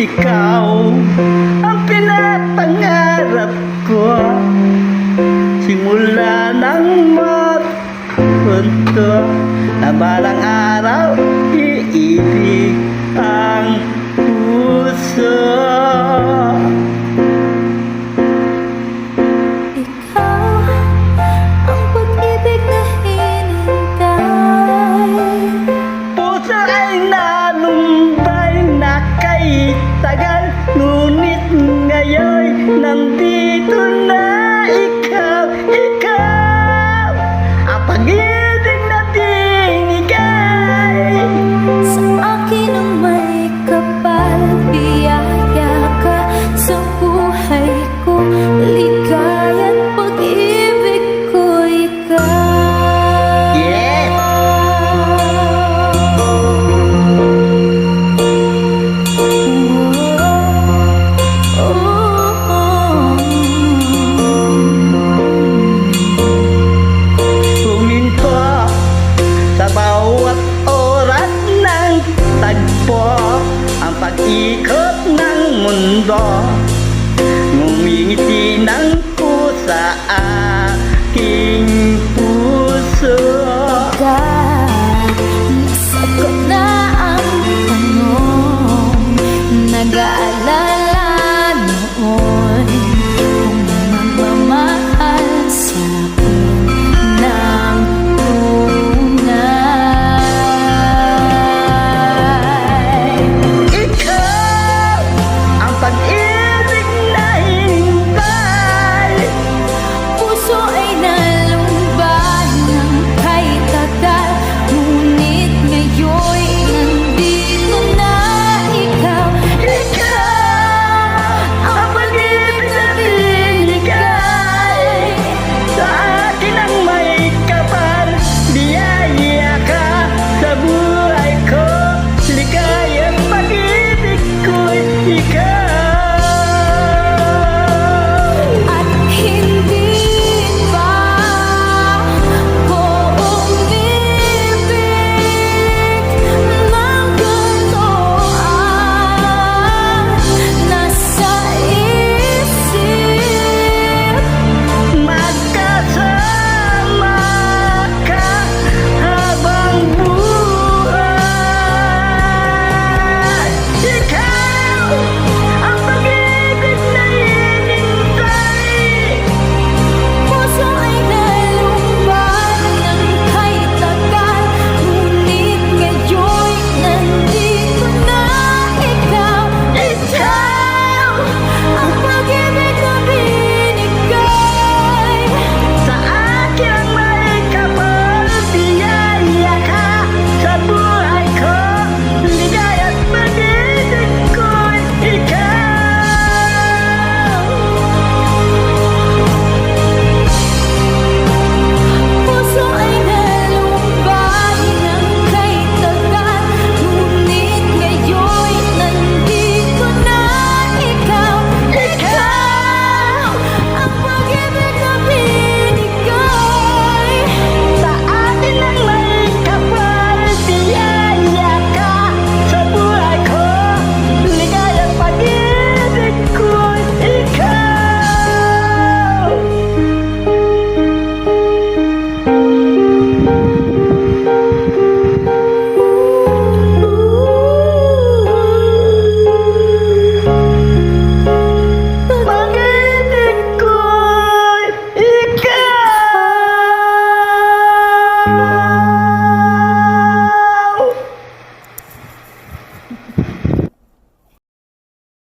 ikaw ang pinapangarap ko. Simula nang magpunto na balang araw iibig ang puso. Ikaw ang pag-ibig na hinintay. Puso ay nalumbay na kay tagal, ngunit ngayon nandito na ikaw. Ikaw ang pag-ibig na binigay Sa akin ang may kapal, biyaya ka sa buhay ko. Ligaya't pag-ibig ko ikaw. Yes! Huminto sa bawat oras ng tagpo ang pag-ikot ng mundo. Ngumingiti ng pusa aking